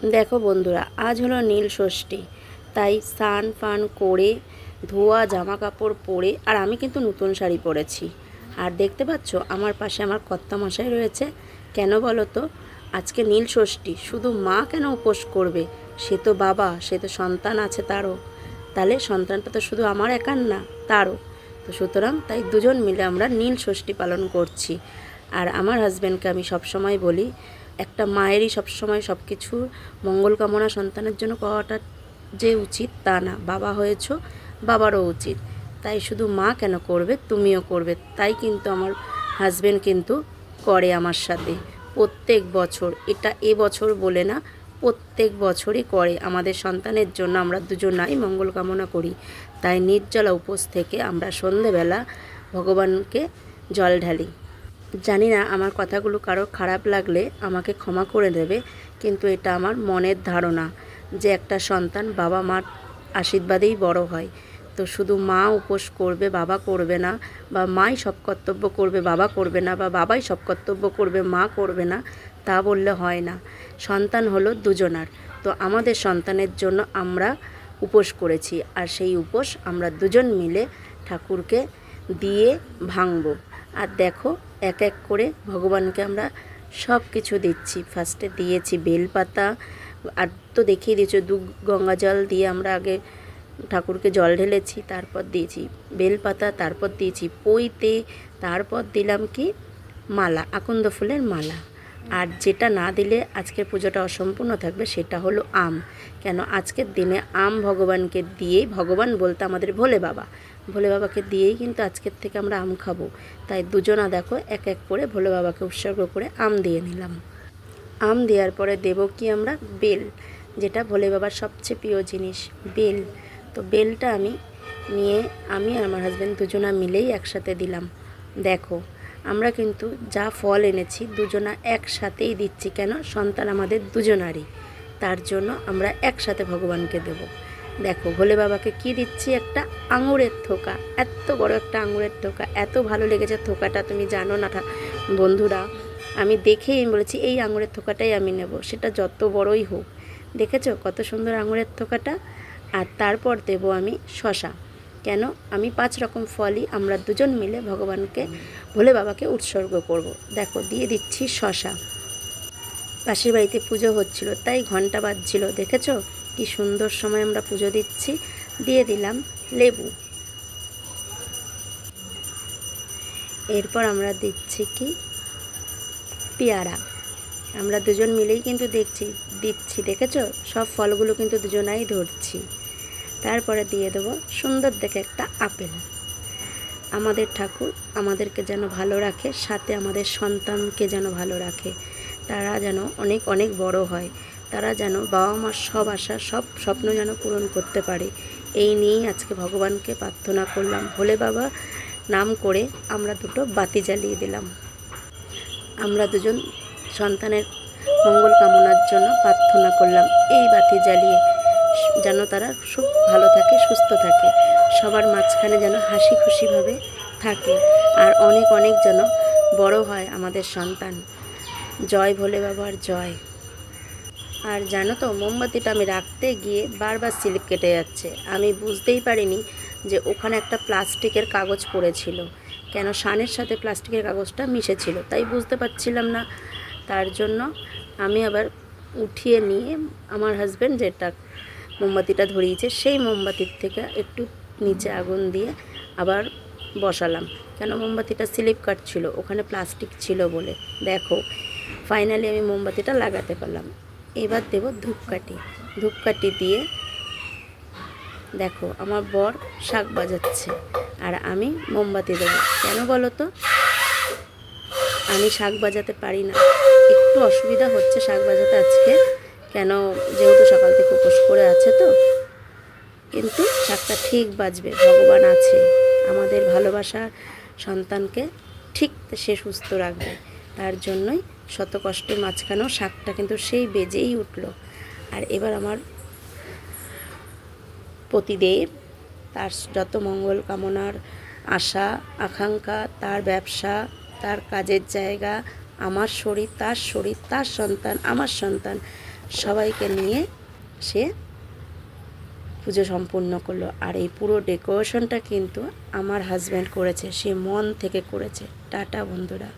দেখো বন্ধুরা, আজ হলো নীল ষষ্ঠী। তাই স্নান ফান করে ধোয়া জামা কাপড় পরে, আর আমি কিন্তু নতুন শাড়ি পরেছি। আর দেখতে পাচ্ছ আমার পাশে আমার কর্তামশাই রয়েছে। কেন বলো তো? আজকে নীল ষষ্ঠী, শুধু মা কেন উপোস করবে? সে তো বাবা, সে তো সন্তান আছে তারও। তাহলে সন্তানটা তো শুধু আমার একার না, তারও। তো সুতরাং তাই দুজন মিলে আমরা নীল ষষ্ঠী পালন করছি। আর আমার হাজব্যান্ডকে আমি সবসময় বলি, একটা মায়েরই সবসময় সব কিছুর মঙ্গল কামনা সন্তানের জন্য করাটা যে উচিত তা না, বাবা হয়েছ, বাবারও উচিত। তাই শুধু মা কেন করবে, তুমিও করবে। তাই কিন্তু আমার হাজব্যান্ড কিন্তু করে আমার সাথে প্রত্যেক বছর। এটা এবছর বলে না, প্রত্যেক বছরই করে আমাদের সন্তানের জন্য। আমরা দুজনাই মঙ্গল কামনা করি। তাই নির্জলা উপোস থেকে আমরা সন্ধেবেলা ভগবানকে জল ঢালি। জানি না আমার কথাগুলো কারো খারাপ লাগলে আমাকে ক্ষমা করে দেবে, কিন্তু এটা আমার মনের ধারণা যে একটা সন্তান বাবা মার আশীর্বাদেই বড় হয়। তো শুধু মা উপোস করবে, বাবা করবে না, বা মাই সব কর্তব্য করবে, বাবা করবে না, বা বাবাই সব কর্তব্য করবে, মা করবে না, তা বললে হয় না। সন্তান হলো দুজনার। তো আমাদের সন্তানের জন্য আমরা উপোস করেছি, আর সেই উপোস আমরা দুজন মিলে ঠাকুরকে দিয়ে ভাঙব। আর দেখো, এক এক করে ভগবানকে আমরা সব কিছু দিচ্ছি। ফার্স্টে দিয়েছি বেলপাতা, আর তো দেখিয়ে দিয়েছি গঙ্গা জল দিয়ে আমরা আগে ঠাকুরকে জল ঢেলেছি, তারপর দিয়েছি বেলপাতা, তারপর দিয়েছি পৈতে, তারপর দিলাম কি মালা, আকন্দ ফুলের মালা। আর যেটা না দিলে আজকের পুজোটা অসম্পূর্ণ থাকবে, সেটা হলো আম। কেন আজকের দিনে আম ভগবানকে দিয়েই, ভগবান বলতে আমাদের ভোলে বাবা, ভোলে বাবাকে দিয়েই কিন্তু আজকের থেকে আমরা আম খাবো। তাই দুজনা দেখো এক এক করে ভোলে বাবাকে উৎসর্গ করে আম দিয়ে নিলাম। আম দেওয়ার পরে দেব কি আমরা বেল, যেটা ভোলে বাবার সবচেয়ে প্রিয় জিনিস, বেল। তো বেলটা আমি নিয়ে আমি আর আমার হাজব্যান্ড দুজনা মিলেই একসাথে দিলাম। দেখো, আমরা কিন্তু যা ফল এনেছি দুজনা একসাথেই দিচ্ছি। কেন? সন্তান আমাদের দুজনারই, তার জন্য আমরা একসাথে ভগবানকে দেব। দেখো ভোলে বাবাকে কি দিচ্ছি, একটা আঙুরের থোকা, এত বড় একটা আঙুরের থোকা। এত ভালো লেগেছে থোকাটা, তুমি জানো না বন্ধুরা। আমি দেখেই বলেছি এই আঙুরের থোকাটাই আমি নেব, সেটা যত বড়ই হোক। দেখেছো কত সুন্দর আঙুরের থোকাটা। আর তারপর দেব আমি শশা। কেন? আমি 5 রকম ফলই আমরা দুজন মিলে ভগবানকে, ভোলে বাবাকে উৎসর্গ করব। দেখো দিয়ে দিচ্ছি শশা। পাশের বাড়িতে পুজো হচ্ছিল, তাই ঘন্টা বাজছিল। দেখেছো কি সুন্দর সময় আমরা পুজো দিচ্ছি। দিয়ে দিলাম লেবু। এরপর আমরা দিচ্ছি কি পেয়ারা। আমরা দুজন মিলেই কিন্তু দিচ্ছি। দেখেছো সব ফলগুলো কিন্তু দুজনাই ধরছি। তারপরে দিয়ে দেবো সুন্দর দেখে একটা আপেল। আমাদের ঠাকুর আমাদেরকে যেন ভালো রাখে, সাথে আমাদের সন্তানকে যেন ভালো রাখে। তারা যেন অনেক অনেক বড় হয়, তারা যেন বাবা মার সব আশা, সব স্বপ্ন যেন পূরণ করতে পারে। এই নিয়েই আজকে ভগবানকে প্রার্থনা করলাম। ভোলে বাবা নাম করে আমরা দুটো বাতি জ্বালিয়ে দিলাম। আমরা দুজন সন্তানের মঙ্গল কামনার জন্য প্রার্থনা করলাম এই বাতি জ্বালিয়ে, যেন তারা খুব ভালো থাকে, সুস্থ থাকে, সবার মাঝখানে যেন হাসি খুশিভাবে থাকে, আর অনেক অনেক যেন বড় হয় আমাদের সন্তান। জয় ভোলে বাবার জয়। আর জানো তো, মোমবাতিটা আমি রাখতে গিয়ে বারবার স্লিপ কেটে যাচ্ছে। আমি বুঝতেই পারিনি যে ওখানে একটা প্লাস্টিকের কাগজ পড়েছিল। কেন? শানের সাথে প্লাস্টিকের কাগজটা মিশেছিল, তাই বুঝতে পারছিলাম না। তার জন্য আমি আবার উঠিয়ে নিয়ে আমার হাজব্যান্ড যেটা মোমবাতিটা ধরিয়েছে, সেই মোমবাতির থেকে একটু নিচে আগুন দিয়ে আবার বসালাম। কেন? মোমবাতিটা স্লিপ কাটছিল, ওখানে প্লাস্টিক ছিল বলে। দেখো ফাইনালি আমি মোমবাতিটা লাগাতে পারলাম। এবার দেব ধূপকাঠি। ধূপকাঠি দিয়ে দেখো আমার বর শাঁখ বাজাচ্ছে, আর আমি মোমবাতি দেবো। কেন বলো তো? আমি শাঁখ বাজাতে পারি না, একটু অসুবিধা হচ্ছে শাঁখ বাজাতে আজকে। কেন? যেহেতু সকাল থেকে উপোস করে আছে তো। কিন্তু শাঁখটা ঠিক বাজবে, ভগবান আছে আমাদের ভালোবাসার সন্তানকে, ঠিক সে সুস্থ রাখবে। তার জন্যই শত কষ্টের মাঝখানেও শাঁখটা কিন্তু সেই বেজেই উঠল। আর এবার আমার পতিদেব, তার যত মঙ্গল কামনার আশা আকাঙ্ক্ষা, তার ব্যবসা, তার কাজের জায়গা, আমার শরীর, তার সন্তান, আমার সন্তান, সবাইকে নিয়ে সে পুজো সম্পূর্ণ করলো। আর এই পুরো ডেকোরেশনটা কিন্তু আমার হাজব্যান্ড করেছে, সে মন থেকে করেছে। টাটা বন্ধুরা।